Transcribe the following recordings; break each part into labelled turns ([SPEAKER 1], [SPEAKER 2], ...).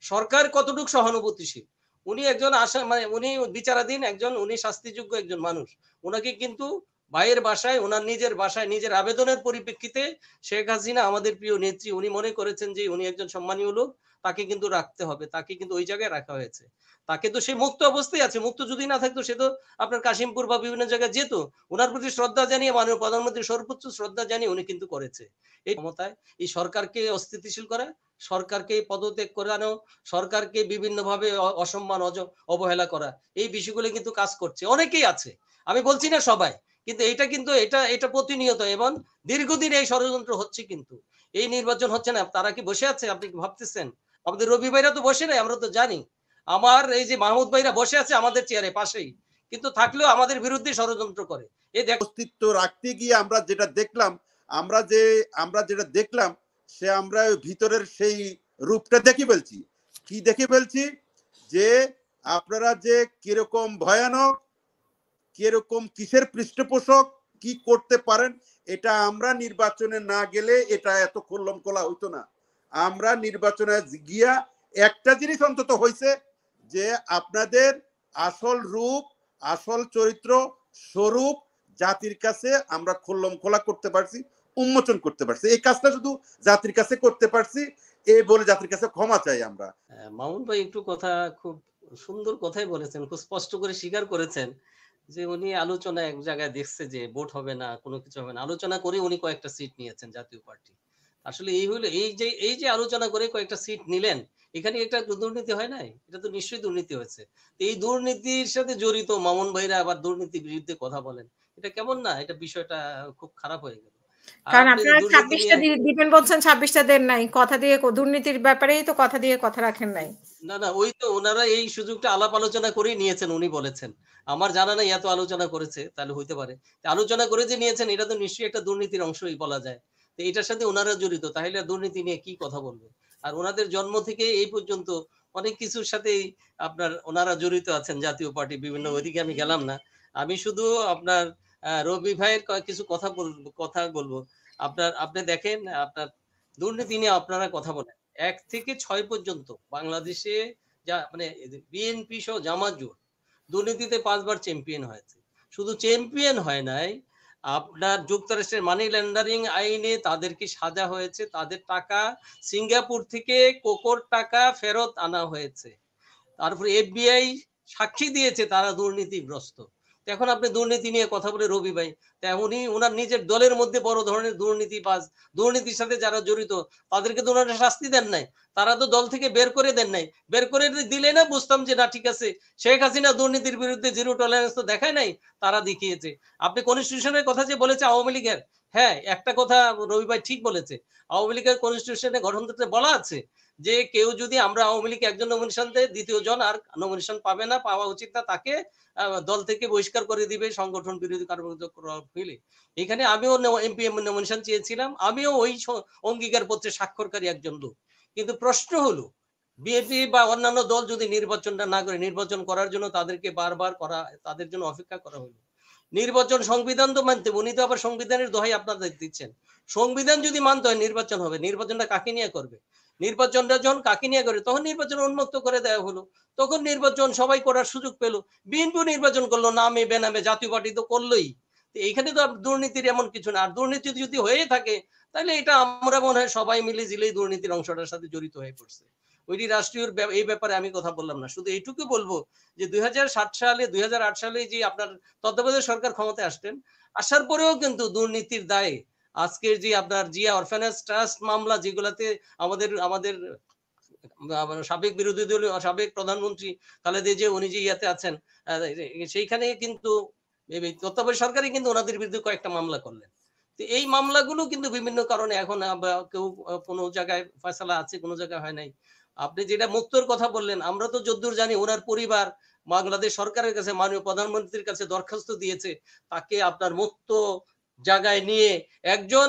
[SPEAKER 1] সরকার কতটুকু সহানুভূতিশীল। উনি একজন মানে উনি বিচারাধীন একজন, উনি শাস্তিযোগ্য একজন মানুষ। উনাকে কিন্তু ভাইয়ের বাসায়, ওনার নিজের বাসায়, নিজের আবেদনের পরিপ্রেক্ষিতে শেখ হাসিনা আমাদের প্রিয় নেত্রী, উনি মনে করেছেন যে উনি একজন সম্মানীয় লোক, তাকে কিন্তু রাখতে হবে, তাকে কিন্তু ওই জায়গায় রাখা হয়েছে। তাকে তো সে মুক্ত অবস্থায় আছে, মুক্ত যদি না থাকতো সে তো আপনার কাশিমপুর বা বিভিন্ন জায়গায় যেত। ওনার প্রতি শ্রদ্ধা জানিয়ে, মাননীয় প্রধানমন্ত্রী সর্বোচ্চ শ্রদ্ধা জানিয়ে উনি কিন্তু করেছে। এই ক্ষমতায় এই সরকারকে অস্থিতিশীল করা, সরকারকে পদত্যাগ করানো, সরকারকে বিভিন্নভাবে অসম্মান অবহেলা করা, এই বিষয়গুলো কিন্তু কাজ করছে, অনেকেই আছে, আমি বলছি না সবাই, কিন্তু এটা কিন্তু এটা প্রতিনিয়ত এবং দীর্ঘদিন এই ষড়যন্ত্র হচ্ছে। কিন্তু এই নির্বাচন হচ্ছে না, তারা কি বসে আছে আপনি কি ভাবতেছেন? আমাদের রবি ভাইরা তো বসে নাই, আমরা তো জানি। আমার এই যে মাহমুদ ভাইরা বসে আছে আমাদের চেয়ারে পাশেই, কিন্তু থাকলেও আমাদের বিরুদ্ধে ষড়যন্ত্র করে। এই
[SPEAKER 2] অস্তিত্ব রাখতে গিয়ে আমরা যেটা দেখলাম, আমরা যেটা দেখলাম সে আমরা ভিতরের সেই রূপটা দেখে ফেলছি। কি দেখে ফেলছি? যে আপনারা যে কিরকম ভয়ানক, কিরকম কিসের পৃষ্ঠপোষক, কি করতে পারেন, এটা আমরা নির্বাচনে না গেলে এটা এত খোল্লম খোলা হইতো না। আমরা নির্বাচনে গিয়া একটা জিনিস অন্তত হয়েছে যে আপনাদের আসল রূপ, আসল চরিত্র, স্বরূপ জাতির কাছে আমরা খোল্লম খোলা করতে পারছি, উন্মোচন করতে পারছি। এই কাজটা শুধু জাতির কাছে করতে পারছি, এই বলে জাতির কাছে ক্ষমা চাই আমরা।
[SPEAKER 1] মামুন ভাই একটু কথা খুব সুন্দর কথাই বলেছেন, খুব স্পষ্ট করে স্বীকার করেছেন যে উনি আলোচনা এক জায়গায় দেখছে যে ভোট হবে না, কোনো কিছু হবে না, আলোচনা করে উনি কয়েকটা সিট নিয়েছেন জাতীয় পার্টি। আসলে এই হলো এই যে আলোচনা করে কয়েকটা সিট নিলেন, এখানে একটা দুর্নীতি হয় নাই? এটা তো নিশ্চয়ই দুর্নীতি হয়েছে। এই দুর্নীতির সাথে জড়িত মামুন ভাইরা আবার দুর্নীতির বিরুদ্ধে কথা বলেন, এটা কেমন না? এটা বিষয়টা খুব খারাপ হয়ে গেল।
[SPEAKER 3] কারণ আপনারা 26টা দিবেন বলছেন, 26টা দেন নাই, কথা দিয়ে দুর্নীতির ব্যাপারেই তো কথা দিয়ে কথা রাখেন নাই।
[SPEAKER 1] না ওই তো ওনারা এই সুযোগটা আলাপ আলোচনা করেই নিয়েছেন, উনি বলেছেন। আমার জানা নাই এত আলোচনা করেছে, তাহলে হইতে পারে আলোচনা করে যে নিয়েছেন, এটা তো নিশ্চয়ই একটা দুর্নীতির অংশই বলা যায়। তো এটার সাথে ওনারা জড়িত, তাহলে দুর্নীতি নিয়ে কি কথা বলবে? আর ওনাদের জন্ম থেকে এই পর্যন্ত অনেক কিছুর সাথেই আপনার ওনারা জড়িত আছেন, জাতীয় পার্টি বিভিন্ন, ওইদিকে আমি গেলাম না। আমি শুধু আপনার রবি ভাইয়ের কিছু কথা বলবো। আপনি দেখেন, আপনার দুর্নীতি নিয়ে আপনারা কথা বলেন 1 থেকে 6 পর্যন্ত বাংলাদেশে যা মানে বিএনপি সহ জামাত জোট দুর্নীতিতে 5 বার চ্যাম্পিয়ন হয়েছে। শুধু চ্যাম্পিয়ন হয় নাই, আপনার যুক্তরাষ্ট্রের মানি লন্ডারিং আইনে তাদেরকে সাজা হয়েছে, তাদের টাকা সিঙ্গাপুর থেকে কোকোর টাকা ফেরত আনা হয়েছে। তারপরে এফবিআই সাক্ষী দিয়েছে তারা দুর্নীতিগ্রস্ত। এখন আপনি দুর্নীতি নিয়ে কথা বলে রবি ভাই, উনি ওনার নিজের দলের মধ্যে বড় ধরনের দুর্নীতিবাজ, দুর্নীতির সাথে যারা জড়িত তাদেরকে তো ওনারা শাস্তি দেন নাই, তারা তো দল থেকে বের করে দেন নাই। বের করে দিলে না বুঝতাম যে না ঠিক আছে, শেখ হাসিনা দুর্নীতির বিরুদ্ধে জিরো টলারেন্স তো দেখায় নাই, তারা দেখিয়েছে। আপনি কনস্টিটিউশনের কথা যে বলেছে আওয়ামী লীগের, হ্যাঁ একটা কথা রবি ভাই ঠিক বলেছে, আওয়ামী লীগের কনস্টিটিউশনে গঠনতন্ত্রে বলা আছে যে কেউ যদি, আমরা আওয়ামী লীগ একজন নমিনেশন দেয়, দ্বিতীয় জন আর নমিনেশন পাবে না, পাওয়া উচিত না, তাকে দল থেকে বহিষ্কার করে দিবে সংগঠন বিরোধী কার্যক্রম হইলে। এখানে আমিও এমপি নমিনেশন চেয়েছিলাম, আমিও ওই অঙ্গীকার পত্রে স্বাক্ষরকারী একজন লোক। কিন্তু প্রশ্ন হলো বিএনপি বা অন্যান্য দল যদি নির্বাচনটা না করে, নির্বাচন করার জন্য তাদেরকে বারবার করা, তাদের জন্য অপেক্ষা করা হলো। নির্বাচন সংবিধান তো মানতে, উনি তো আবার সংবিধানের দোহাই আপনাদের দিচ্ছেন। সংবিধান যদি মানতে হয় নির্বাচন হবে, নির্বাচনটা কাকে নিয়ে করবে? নির্বাচনটা যখন কাকে নিয়ে করে, তখন নির্বাচন উন্মুক্ত করে দেওয়া হলো, তখন নির্বাচন সবাই করার সুযোগ পেল। বিএনপি নির্বাচন করলো নামে বেনামে, জাতীয় পার্টি তো করলোই। এইখানে তো দুর্নীতির এমন কিছু না। আর দুর্নীতি যদি হয়ে থাকে তাহলে এটা আমরা মনে হয় সবাই মিলে জিলেই দুর্নীতির অংশটার সাথে জড়িত হয়ে পড়ছে। ওইটি রাষ্ট্রীয় এই ব্যাপারে আমি কথা বললাম না, শুধু এইটুকু বলবো যে 2007 সালে 2008 সালে যে আপনার তত্ত্বাবধায়ক সরকার ক্ষমতায় আসতেন, আসার পরেও কিন্তু দুর্নীতির দায়ে আজকের যে আপনার জিয়া অরফানেজ ট্রাস্ট মামলা, যেগুলাতে আমাদের আমাদের সাবেক বিরোধী দল, সাবেক প্রধানমন্ত্রী খালেদা জিয়া উনি যে ইয়াতে আছেন, সেইখানে কিন্তু তত্ত্বাবধায়ক সরকারই কিন্তু ওনাদের বিরুদ্ধে কয়েকটা মামলা করলেন। তো এই মামলাগুলো কিন্তু বিভিন্ন কারণে এখন কেউ কোনো জায়গায় ফয়সালা আছে, কোনো জায়গায় হয় নাই। আপনি যেটা মুক্তর কথা বললেন, আমরা তো যদ্দূর জানি ওনার পরিবার বাংলাদেশ সরকারের কাছে, মাননীয় প্রধানমন্ত্রীর কাছে দরখাস্ত দিয়েছে তাকে আপনার মুক্ত জায়গায় নিয়ে, একজন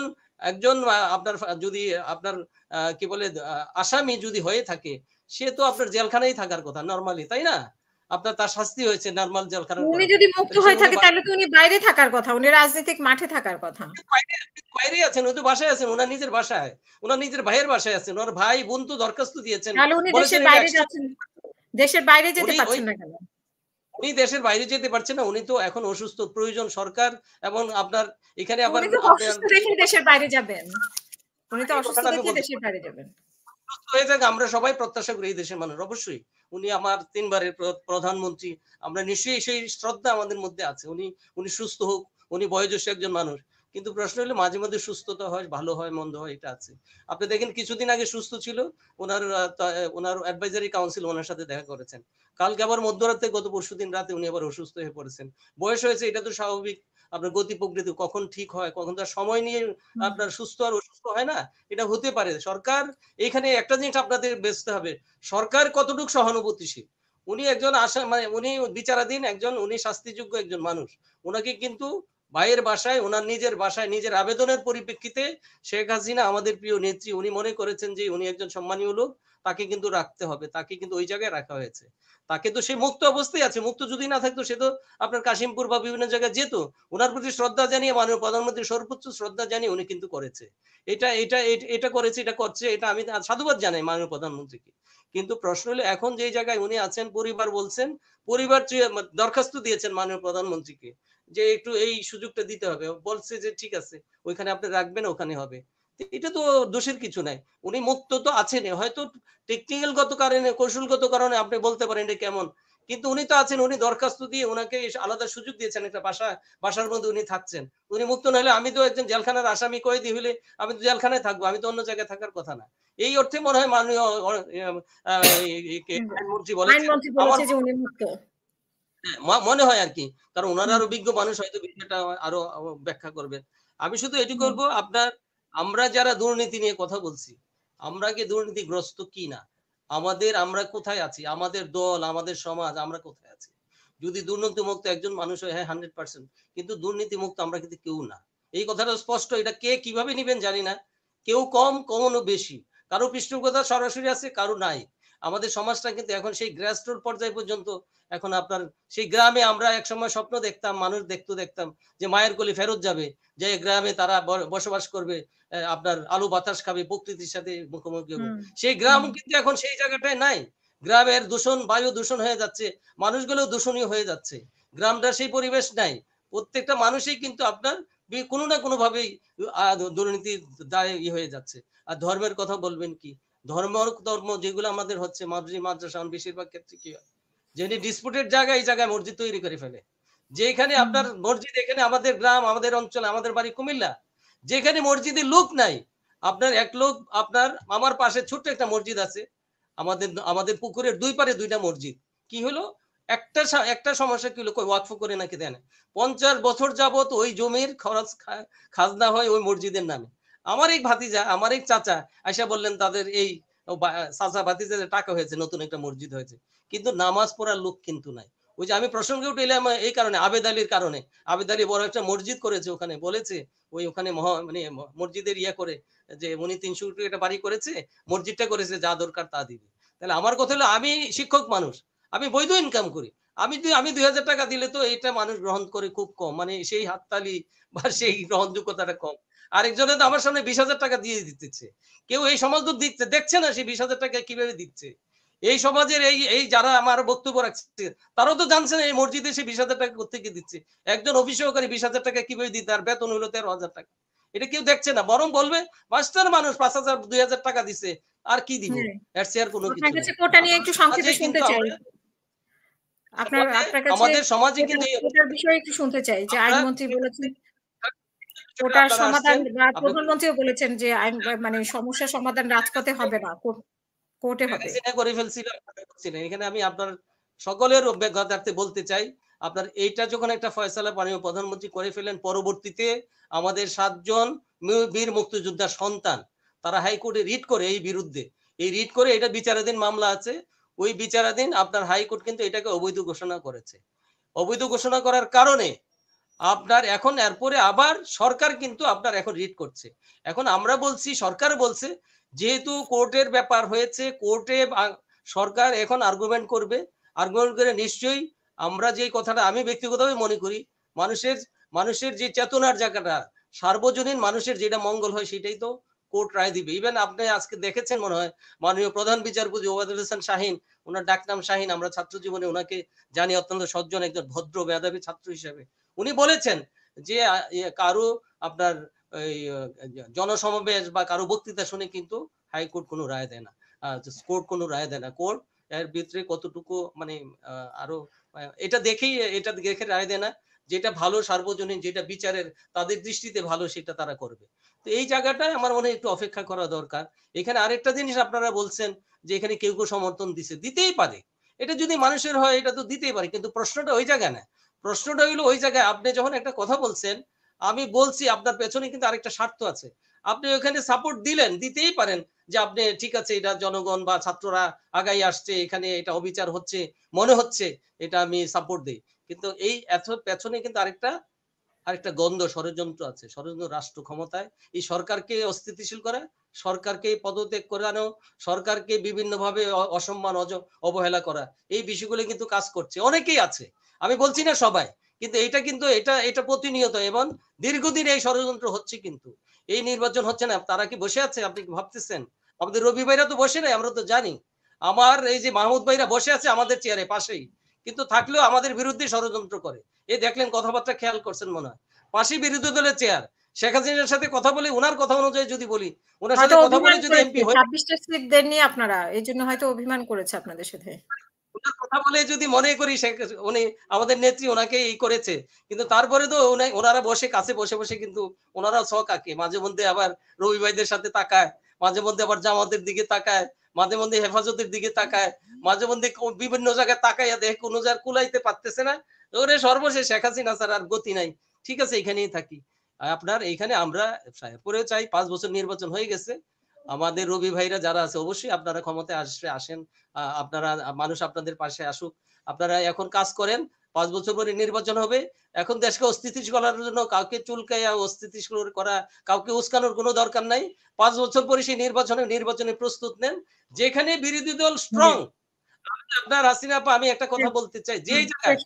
[SPEAKER 1] একজন আপনার যদি আপনার কি বলে আসামি যদি হয়ে থাকে, সে তো আপনার জেলখানায় থাকার কথা নরমালি, তাই না? আপনার তার শাস্তি হয়েছে নরমাল জেলখানার
[SPEAKER 3] উনি
[SPEAKER 1] পরে।
[SPEAKER 3] যদি মুক্ত
[SPEAKER 1] তাহলে
[SPEAKER 3] হয়ে
[SPEAKER 1] উনি
[SPEAKER 3] থাকে তাহলে তো উনি বাইরে থাকার কথা, উনি রাজনৈতিক মাঠে থাকার কথা।
[SPEAKER 1] বাইরে আছেন, ওই তো বাসায় আছেন, ওনার নিজের বাসায়, ওনার নিজের ভাইয়ের বাসায় আছেন। ওনার ভাই বোন তো দরখাস্ত দিয়েছেন,
[SPEAKER 3] তাহলে উনি
[SPEAKER 1] বলেছেন
[SPEAKER 3] দেশের
[SPEAKER 1] এটা
[SPEAKER 3] বাইরে
[SPEAKER 1] 100
[SPEAKER 3] যাচ্ছেন, দেশের বাইরে যেতে
[SPEAKER 1] উনি ওই
[SPEAKER 3] পারছেন না কেন?
[SPEAKER 1] উনি দেশের বাইরে যেতে পারছেন না, উনি তো এখন অসুস্থ, প্রয়োজন সরকার এবং আপনার এখানে আবার
[SPEAKER 3] উনি তো
[SPEAKER 1] আপনার
[SPEAKER 3] অসুস্থ দেখে দেশের বাইরে যাবেন, উনি তো
[SPEAKER 1] এই
[SPEAKER 3] অসুস্থ
[SPEAKER 1] কথাটা আমি
[SPEAKER 3] দেখে
[SPEAKER 1] বলতে
[SPEAKER 3] দেশের বাইরে যাবেন।
[SPEAKER 1] সুস্থ হয়ে যাক, আমরা সবাই প্রত্যাশা করি এই দেশের মানুষ অবশ্যই। উনি আমার ৩ বারের প্রধানমন্ত্রী, আমরা নিশ্চয়ই সেই শ্রদ্ধা আমাদের মধ্যে আছে। উনি সুস্থ হোক, উনি বয়োজ্যেষ্ঠ একজন মানুষ। কিন্তু প্রশ্ন হলো মাঝে মধ্যে সুস্থতা হয়, ভালো হয়, মন্দ হয়, এটা আছে। আপনি দেখেন কিছুদিন আগে সুস্থ ছিল, ওনার অ্যাডভাইজারি কাউন্সিল ওনার সাথে দেখা করেছেন। কালকে আবার মধ্যরাতে গত পরশুদিন রাতে উনি আবার অসুস্থ হয়ে পড়েছেন। বয়স হয়েছে, এটা তো স্বাভাবিক। আপনার গতি প্রকৃতি কখন ঠিক হয়, কখন তার সময় নিয়ে আপনার সুস্থ আর অসুস্থ হয় না, এটা হতে পারে। সরকার এখানে একটা জিনিস আপনাদের বুঝতে হবে, সরকার কতটুকু সহানুভূতিশীল। উনি একজন মানে উনি বিচারাধীন একজন, উনি শাস্তিযোগ্য একজন মানুষ। উনাকে কিন্তু ভাইয়ের বাসায়, ওনার নিজের বাসায়, নিজের আবেদনের পরিপ্রেক্ষিতে শেখ হাসিনা আমাদের প্রিয় নেত্রী, উনি মনে করেছেন যে উনি একজন সম্মানীয় লোক, তাকে কিন্তু রাখতে হবে, তাকে কিন্তু ওই জায়গায় রাখা হয়েছে। তাকে তো সে মুক্ত অবস্থায় আছে, মুক্ত যদি না থাকতো সে তো আপনার কাশিমপুর বা বিভিন্ন জায়গায় যেত। ওনার প্রতি শ্রদ্ধা জানিয়ে, মাননীয় প্রধানমন্ত্রী সর্বোচ্চ শ্রদ্ধা জানিয়ে উনি কিন্তু করেছে। এটা করেছে, এটা করছে, এটা আমি সাধুবাদ জানাই মাননীয় প্রধানমন্ত্রীকে। কিন্তু প্রশ্ন হলো এখন যে জায়গায় উনি আছেন, পরিবার বলছেন, পরিবার দরখাস্ত দিয়েছেন মাননীয় প্রধানমন্ত্রীকে যে একটু এই সুযোগটা দিতে হবে। বলছে যে ঠিক আছে, ওইখানে আপনি রাখবেন, ওখানে হবে। এটা তো দোষের কিছু নাই। উনি মুক্ত তো আছেন, হয়তো টেকনিক্যাল গত কারণে, কৌশলগত কারণে আপনি বলতে পারেন এটা কেমন, কিন্তু উনি তো আছেন, উনি দরখাস্ত দিয়ে ওনাকে আলাদা সুযোগ দিয়েছেন, একটা বাসার মধ্যে উনি থাকছেন। উনি মুক্ত না হলে আমি তো একজন জেলখানার আসামি, কয়েদি হলে আমি তো জেলখানায় থাকবো, আমি তো অন্য জায়গায় থাকার কথা না। এই অর্থে মনে হয় মাননীয় আইনমন্ত্রী বলেছেন,
[SPEAKER 3] আইনমন্ত্রী
[SPEAKER 1] আমার
[SPEAKER 3] বলেছে যে উনি মুক্ত।
[SPEAKER 1] মনে হয় আর কি, কারণ ওনারা আরো বিজ্ঞ মানুষ, হয়তো বিষয়টা আরো ব্যাখ্যা করবেন। আমি শুধু এটি করব, আমরা যারা দুর্নীতি নিয়ে কথা বলছি, আমরা কি দুর্নীতিগ্রস্ত কি না, আমরা কোথায় আছি, আমাদের দল, আমাদের সমাজ, আমরা কোথায় আছি? যদি দুর্নীতিমুক্ত একজন মানুষ হয়, হ্যাঁ 100%, কিন্তু দুর্নীতিমুক্ত আমরা কিন্তু কেউ না। এই কথাটা স্পষ্ট। এটা কে কিভাবে নিবেন জানি না। কেউ কম, কমনও বেশি। কারো পৃষ্ঠপোষকতা সরাসরি আছে, কারো নাই। আমাদের সমাজটা কিন্তু এখন সেই গ্রাসরুট পর্যায় পর্যন্ত, এখন আপনার সেই গ্রামে আমরা একসময় স্বপ্ন দেখতাম, মানুষ দেখতাম যে মায়ের কোলে ফেরত যাবে, যে গ্রামে তারা বসবাস করবে, আপনার আলো বাতাস খাবে, প্রকৃতির সাথে মুখোমুখি হবে। সেই গ্রাম কিন্তু এখন সেই জায়গাটায় নাই। গ্রামের দূষণ, বায়ু দূষণ হয়ে যাচ্ছে, মানুষগুলো দূষণীয় হয়ে যাচ্ছে। গ্রামটা সেই পরিবেশ নাই। প্রত্যেকটা মানুষই কিন্তু আপনার কোনো না কোনো ভাবেই দুর্নীতির দায়ে হয়ে যাচ্ছে। আর ধর্মের কথা বলবেন কি, ধর্ম যেগুলো আমাদের হচ্ছে মাদ্রাসা, বেশিরভাগ ক্ষেত্রে কি হয়, যেখানে ডিসপুটেড জায়গা, এই জায়গায় মসজিদ তৈরি করে ফেলে। যেখানে আপনার মসজিদ, এখানে আমাদের গ্রাম, আমাদের অঞ্চল, আমাদের বাড়ি কুমিল্লা, যেখানে মসজিদে লোক নাই, আপনার এক লোক, আপনার আমার পাশে ছোট্ট একটা মসজিদ আছে, আমাদের পুকুরের দুই পারে দুইটা মসজিদ। কি হলো, একটা সমস্যা কি হলো, ওয়াকফ করে নাকি দেন 50 বছর যাবত ওই জমির খরচ খাজনা হয় ওই মসজিদের নামে। আমার এক ভাতিজা, আমার এক চাচা আয়সা বললেন তাদের এই চাচা ভাতিজাদের টাকা হয়েছে, নতুন একটা মসজিদ হয়েছে, কিন্তু নামাজ পড়ার লোক কিন্তু নাই। ওই যে আমি প্রসঙ্গে উঠলাম এই কারণে, আবেদ আলীর কারণে। আবেদ আলী বড় একটা মসজিদ করেছে ওখানে, বলেছে ওখানে মানে মসজিদের করে যে উনি 300 কোটি একটা বাড়ি করেছে, মসজিদটা করেছে, যা দরকার তা দিবে। তাহলে আমার কথা হলো, আমি শিক্ষক মানুষ, আমি বৈধ ইনকাম করি, আমি 2000 টাকা দিলে তো এটা মানুষ গ্রহণ করে খুব কম, মানে সেই হাততালি বা সেই গ্রহণযোগ্যতাটা কম। আরেকজনে তো আমার সামনে 20,000 টাকা দিয়ে দিতেছে। কেউ এই সমাজ তো দেখছে না সেই 20,000 টাকা কিভাবে দিচ্ছে। এই সমাজের এই যারা আমার বক্তব্য রাখছে, তারাও তো জানছে না এই মসজিদে সে 20,000 টাকা কোথেকে দিচ্ছে। একজন অফিস সহকারী 20,000 টাকা কিভাবে দিতে, আর বেতন হলো 13,000 টাকা। এটা কেউ দেখছে না, বরং বলবে মাস্টার মানুষ 5,000 2,000 টাকা দিছে, আর কি দিব, এর চেয়ে আর কোনো কিছু
[SPEAKER 3] আপনার কাছে
[SPEAKER 1] নেই।
[SPEAKER 3] কোটা নিয়ে একটু সংক্ষেপে শুনতে চাই। আপনার কাছে
[SPEAKER 1] আমাদের সমাজে কিন্তু
[SPEAKER 3] কোটার বিষয়ে একটু শুনতে চাই যে আইনমন্ত্রী বলেছেন কোটার
[SPEAKER 1] আপনারা
[SPEAKER 3] সমাধান,
[SPEAKER 1] আসছেন,
[SPEAKER 3] বা প্রধানমন্ত্রীও বলেছেন যে আইন মানে সমস্যার সমাধান রাজপথে হবে না, কোর্টে হবে।
[SPEAKER 1] করে ফেলছিলাম। এখানে আমি আপনার সকলের অভিজ্ঞতার্থে বলতে চাই, আপনার এইটা যখন একটা ফয়সালা মাননীয় প্রধানমন্ত্রী করে ফেলেন, পরবর্তীতে আমাদের 7 জন বীর মুক্তিযোদ্ধার সন্তান তারা হাইকোর্টে রিট করে এই বিরুদ্ধে, এই রিট করে, এটা বিচারাধীন মামলা আছে, ওই বিচারাধীন আপনার হাইকোর্ট কিন্তু এটাকে অবৈধ ঘোষণা করেছে। অবৈধ ঘোষণা করার কারণে আপনার এখন এরপরে আবার সরকার কিন্তু আপনার এখন রিট করছে। এখন আমরা বলছি, সরকার বলছে যেহেতু কোর্টের ব্যাপার হয়েছে, কোর্টে সরকার এখন আর্গুমেন্ট করবে, আর্গুমেন্ট করে নিশ্চয়ই আমরা যে কথাটা আমি ব্যক্তিগতভাবে মনে করি, মানুষের মানুষের যে চেতনার জায়গাটা, সার্বজনীন মানুষের যেটা মঙ্গল হয় সেটাই তো কোর্ট রায় দিবে। ইভেন আপনি আজকে দেখেছেন মনে হয় মাননীয় প্রধান বিচারপতি ওবায়দুল হাসান শাহীন, ওনার ডাকনাম শাহীন, আমরা ছাত্র জীবনে ওনাকে জানি অত্যন্ত সজ্জন একজন ভদ্র মেধাবী ছাত্র হিসেবে। উনি বলেছেন যে কারো আপনার জনসমাবেশ বা কারো বক্তৃতা শুনে কিন্তু হাইকোর্ট কোনো রায় দেয় না, কোর্ট কোনো রায় দেয় না। কোর্ট এর ভিতরে কতটুকু মানে আরো এটা দেখে রায় দেয় না, যেটা ভালো সার্বজনীন, যেটা বিচারের তাদের দৃষ্টিতে ভালো সেটা তারা করবে। তো এই জায়গাটায় আমার মনে হয় একটু অপেক্ষা করা দরকার। এখানে আরেকটা জিনিস আপনারা বলছেন যে এখানে কেউ কেউ সমর্থন দিছে, দিতেই পারে, এটা যদি মানুষের হয় এটা তো দিতেই পারে, কিন্তু প্রশ্নটা ওই জায়গায় না। প্রশ্নটা হইলো ওই জায়গায় আপনি যখন একটা কথা বলছেন, আমি বলছি আপনার পেছনে কিন্তু আরেকটা স্বার্থ আছে, আপনি ওখানে সাপোর্ট দিলেন, দিতেই পারেন যে আপনি ঠিক আছে এটা জনগণ বা ছাত্ররা আগাই আসছে, এখানে এটা অবিচার হচ্ছে মনে হচ্ছে, এটা আমি সাপোর্ট দিই। কিন্তু এই এত পেছনে কিন্তু আরেকটা গন্ধ ষড়যন্ত্র আছে, ষড়যন্ত্র রাষ্ট্র ক্ষমতায় এই সরকারকে অস্থিতিশীল করা, সরকারকে পদত্যাগ করানো, সরকারকে বিভিন্নভাবে অসম্মান অবহেলা করা, এই বিষয়গুলো কিন্তু কাজ করছে, অনেকেই আছে, আমি বলছি না সবাই, কিন্তু এটা প্রতিনিয়ত এবং দীর্ঘদিন এই ষড়যন্ত্র হচ্ছে। কিন্তু এই নির্বাচন হচ্ছে না, তারা কি বসে আছে আপনি কি ভাবতেছেন? আমাদের রবি ভাইরা তো বসে নাই, আমরা তো জানি। আমার এই যে মাহমুদ ভাইরা বসে আছে আমাদের চেয়ারে পাশেই, কিন্তু থাকলেও আমাদের বিরুদ্ধে ষড়যন্ত্র করে। এই দেখলেন কথাবার্তা খেয়াল করছেন মনে হয়, পাশে বিরোধী দলের চেয়ার, শেখ হাসিনার সাথে কথা বলে, ওনার কথা অনুযায়ী যদি বলি, ওনার সাথে কথা বলে যদি এমপি হয়,
[SPEAKER 3] 26টা সিট দেননি আপনারা, এই জন্য হয়তো অভিমান করেছে আপনাদের সাথে।
[SPEAKER 1] ওনার কথা বলে যদি মনে করি উনি আমাদের নেত্রী ওনাকে এই করেছে, কিন্তু তারপরে তো ওনারা বসে কাছে বসে বসে কিন্তু ওনারাও শখ আঁকে, মাঝে মধ্যে আবার রবি ভাইদের সাথে তাকায়, মাঝে মধ্যে আবার জামাতের দিকে তাকায়, মাঝে মধ্যে হেফাজতের দিকে তাকায়, মাঝে মধ্যে বিভিন্ন জায়গায় তাকাইয়া দেখে কোনো জায়গায় কুলাইতে পারতেছে না, ওরে সর্বশেষ শেখ হাসিনা স্যার আর গতি নাই, ঠিক আছে এখানেই থাকি। আপনার এইখানে আমরা পরে চাই 5 বছর নির্বাচন হয়ে গেছে, আমাদের রবি ভাইরা যারা আছে অবশ্যই আপনারা ক্ষমতায় আসেন, আপনারা মানুষ আপনাদের পাশে আসুক, আপনারা এখন কাজ করেন, 5 বছর পরে নির্বাচন হবে, এখন দেশকে অস্থিতিশীল করার জন্য কাউকে চুলকাইয়া অস্থিতিশীল করা, কাউকে উস্কানোর কোনো দরকার নাই। 5 বছর পরে সেই নির্বাচনে প্রস্তুত নেন, যেখানে বিরোধী দল স্ট্রং। আপনার হাসিনা আপা, আমি একটা কথা বলতে চাই, যে জায়গায়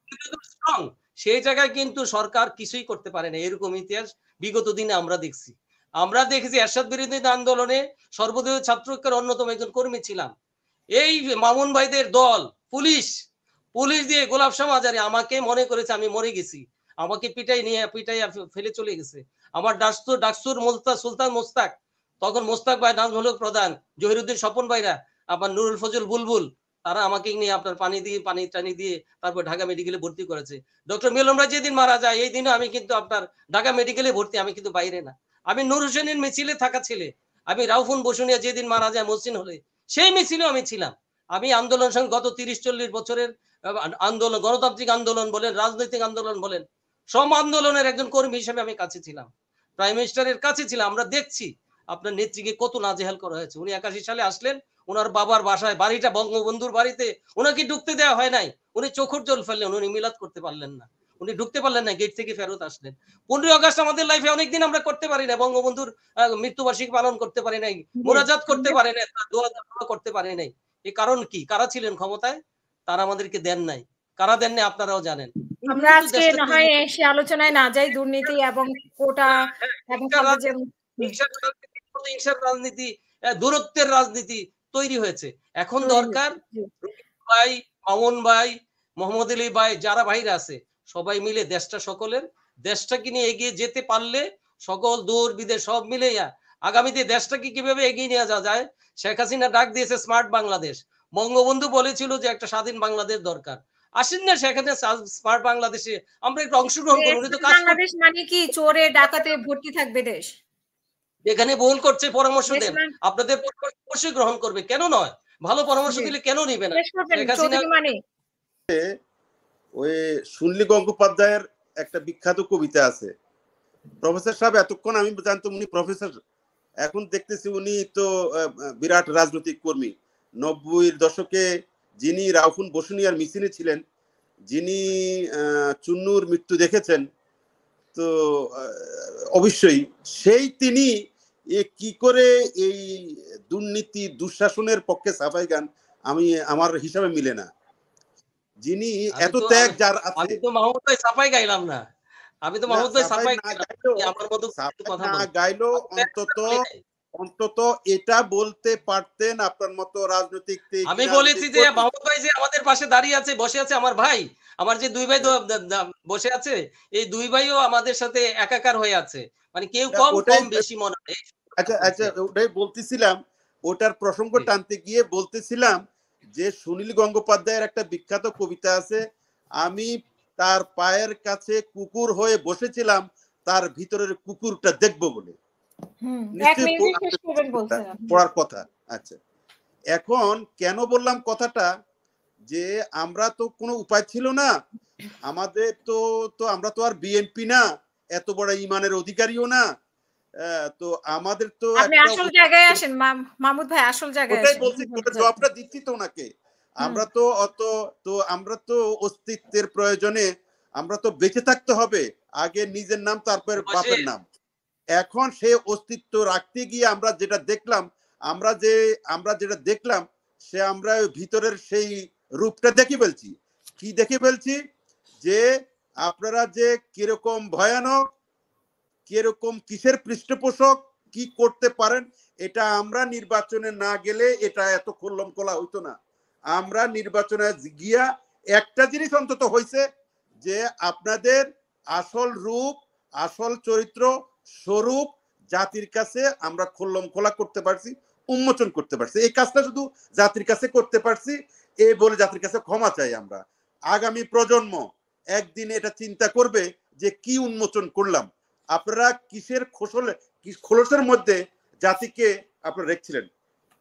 [SPEAKER 1] বিরোধী দল স্ট্রং সেই জায়গায় কিন্তু সরকার কিছুই করতে পারে না, এরকম ইতিহাস বিগত দিনে আমরা দেখছি। আমরা দেখেছি এরশাদ বিরোধী আন্দোলনে সর্বদলীয় ছাত্র ঐক্যের অন্যতম একজন কর্মী ছিলাম, এই মামুন ভাইদের দল পুলিশ দিয়ে গোলাপ শাহ মাজারি আমাকে মনে করেছে আমি মরে গেছি, আমাকে পিটাইয়া ফেলে চলে গেছে। আমার ডাকসুর সুলতান মোস্তাক, তখন মোস্তাক ভাই নাজমুল হক প্রধান, জহিরুদ্দিন স্বপন ভাইরা, আবার নুরুল ফজল বুলবুল, তারা আমাকে নিয়ে আপনার পানি টানি দিয়ে তারপর ঢাকা মেডিকেলে ভর্তি করেছে। ডক্টর মিলন রায় যেদিন মারা যায় এই দিনও আমি কিন্তু আপনার ঢাকা মেডিকেলে ভর্তি, আমি কিন্তু বাইরে না, আমি নূর হোসেনের মিছিলে থাকা ছেলে, আমি রাউফুন বসুনিয়া যেদিন মারা যায় মসজিদ হলে সেই মিছিলেও আমি ছিলাম। আমি আন্দোলন সঙ্গে গত 30-40 বছরের আন্দোলন, গণতান্ত্রিক আন্দোলন বলেন, রাজনৈতিক আন্দোলন বলেন, সব আন্দোলনের একজন কর্মী হিসেবে আমি কাছে ছিলাম, প্রাইম মিনিস্টারের কাছে ছিলাম। আমরা দেখছি আপনার নেত্রীকে কত নাজেহাল করা হয়েছে। উনি 81 সালে আসলেন, ওনার বাবার বাসায়, বাড়িটা বঙ্গবন্ধুর বাড়িতে, ওনাকে ঢুকতে দেওয়া হয় নাই, উনি চোখের জল ফেললেন, উনি মিলাদ করতে পারলেন না, উনি ঢুকতে পারলেন না, গেট থেকে ফেরত আসলেন। 15 আগস্ট আমাদের লাইফে অনেকদিন আমরা করতে পারি না, বঙ্গবন্ধুর মৃত্যুবার্ষিকী পালন করতে পারি নাই, মোনাজাত করতে পারি নাই, দোয়া করতে পারি নাই। এই কারণ কি? কারা ছিলেন ক্ষমতায়? তারা আমাদেরকে দেন নাই। কারা দেন নাই আপনারাও জানেন।
[SPEAKER 3] আমরা আজকে না হয় সে আলোচনায় না যাই, দুর্নীতি এবং কোটা এবং
[SPEAKER 1] হিংসার রাজনীতি, দূরত্বের রাজনীতি তৈরি হয়েছে। এখন দরকার ভাই, মামুন ভাই, মোহাম্মদ আলী ভাই, যারা ভাইরা আছে সবাই মিলে দেশটা সকলের, দেশটাকে নিয়ে এগিয়ে যেতে পারলে সকল দূর বিদেশ সব মিলে আগামীতে দেশটাকে কিভাবে এগিয়ে নিয়ে যাওয়া যায়। শেখ হাসিনা ডাক দিয়েছে স্মার্ট বাংলাদেশ, বঙ্গবন্ধু বলেছিল যে একটা স্বাধীন বাংলাদেশ দরকার। আসেন না সেখানে স্মার্ট বাংলাদেশে আমরা একটু অংশগ্রহণ করব। উনি তো কাজ
[SPEAKER 3] বাংলাদেশ মানে কি চোরে ডাকাতে ভর্তি থাকবে দেশ?
[SPEAKER 1] যেখানে ভুল করছে পরামর্শ দেন, আপনাদের পরামর্শ অবশ্যই গ্রহণ করবে, কেন নয়? ভালো পরামর্শ দিলে কেন নিবে না? শেখ হাসিনা
[SPEAKER 2] ওই সুনীল গঙ্গোপাধ্যায়ের একটা বিখ্যাত কবিতা আছে, প্রফেসর সাহেব এতক্ষণ আমি জানতাম উনি প্রফেসর, এখন দেখতেছি উনি তো বিরাট রাজনৈতিক কর্মী। 90-এর দশকে যিনি রাউফুন বসুনিয়ার মিছিলে ছিলেন, যিনি চুন্নুর মৃত্যু দেখেছেন, তো অবশ্যই সেই তিনি কি করে এই দুর্নীতি দুঃশাসনের পক্ষে সাফাই গান, আমার হিসাবে মিলে না। যিনি
[SPEAKER 1] আমি
[SPEAKER 2] এত
[SPEAKER 1] তো
[SPEAKER 2] ত্যাগ
[SPEAKER 1] আমি
[SPEAKER 2] যার
[SPEAKER 1] আমি
[SPEAKER 2] আছে,
[SPEAKER 1] তো মাহমুদ ভাই সাফাই গাইলাম না। আমি তো
[SPEAKER 2] না
[SPEAKER 1] মাহমুদ ভাই
[SPEAKER 2] সাফাই
[SPEAKER 1] সাফাই
[SPEAKER 2] না
[SPEAKER 1] গাইলাম
[SPEAKER 2] গাইলো,
[SPEAKER 1] যে আমার মতো করে
[SPEAKER 2] সাফাই
[SPEAKER 1] কথা
[SPEAKER 2] না
[SPEAKER 1] বলতে।
[SPEAKER 2] গাইলো,
[SPEAKER 1] আমি তো একটা
[SPEAKER 2] অন্তত
[SPEAKER 1] বলি নাই।
[SPEAKER 2] অন্তত এটা বলতে পারতেন আপনার মতো রাজনৈতিক
[SPEAKER 1] আমি
[SPEAKER 2] কিনারপন্থী
[SPEAKER 1] বলেছি যে
[SPEAKER 2] কর্মী।
[SPEAKER 1] মাহমুদ ভাই যে আমাদের পাশে দাঁড়িয়ে আছে, বসে আছে আমার ভাই। আমার যে ২ ভাই বসে আছে, এই ২ ভাইও আমাদের সাথে একাকার হয়ে আছে। মানে কেউ
[SPEAKER 2] না,
[SPEAKER 1] কম,
[SPEAKER 2] ওটাই
[SPEAKER 1] কম বেশি মনে হয়। এই কাজ
[SPEAKER 2] আচ্ছা
[SPEAKER 1] করছে।
[SPEAKER 2] আচ্ছা, ওটাই বলতেছিলাম, ওটার প্রসঙ্গ
[SPEAKER 1] জি,
[SPEAKER 2] টানতে গিয়ে বলতেছিলাম যে সুনীল গঙ্গোপাধ্যায়ের একটা বিখ্যাত কবিতা আছে, আমি তার পায়ের কাছে কুকুর হয়ে বসেছিলাম তার ভিতরের কুকুরটা দেখবো বলে।
[SPEAKER 3] ১
[SPEAKER 2] নিশ্চয়ই
[SPEAKER 3] মিনিটে শেষ করবেন বলছেন।
[SPEAKER 2] পড়ার কথা। আচ্ছা, এখন কেন বললাম কথাটা, যে আমরা তো কোনো উপায় ছিল না, আমাদের তো তো আমরা তো আর বিএনপি না, এত বড় ইমানের অধিকারীও না। তো আমাদের তো
[SPEAKER 3] আপনি
[SPEAKER 2] একটা
[SPEAKER 3] আসল জায়গায় আসেন। মাহমুদ ভাই আসল জায়গায়
[SPEAKER 2] ওটাই
[SPEAKER 3] আসেন।
[SPEAKER 2] বলছি,
[SPEAKER 3] কি বলতে
[SPEAKER 2] ওটা
[SPEAKER 3] চাচ্ছেন?
[SPEAKER 2] জবাবটা দিচ্ছি তো ওনাকে।
[SPEAKER 3] হুম,
[SPEAKER 2] আমরা তো অত, তো আমরা তো অস্তিত্বের প্রয়োজনে আমরা তো বেঁচে থাকতে হবে, আগে নিজের নাম তারপর বাপের
[SPEAKER 1] অবশ্যই
[SPEAKER 2] নাম। এখন সে অস্তিত্ব রাখতে গিয়ে আমরা যেটা দেখলাম, আমরা যে আমরা যেটা দেখলাম, সে আমরা ভিতরের সেই রূপটা দেখে ফেলছি। কি দেখে ফেলছি, যে আপনারা যে কিরকম ভয়ানক, কিরকম কিসের পৃষ্ঠপোষক, কি করতে পারেন, এটা আমরা নির্বাচনে না গেলে এটা এত খোল্লম খোলা হইতো না। আমরা নির্বাচনে গিয়া একটা জিনিস অন্তত হয়েছে, যে আপনাদের আসল রূপ, আসল চরিত্র, স্বরূপ জাতির কাছে আমরা খোল্লম খোলা করতে পারছি, উন্মোচন করতে পারছি। এই কাজটা শুধু জাতির কাছে করতে পারছি, এই বলে জাতির কাছে ক্ষমা চাই আমরা। আগামী প্রজন্ম একদিন এটা চিন্তা করবে যে কি উন্মোচন করলাম, আপনারা কিসের খোলসের মধ্যে জাতিকে আপনারা রেখেছিলেন।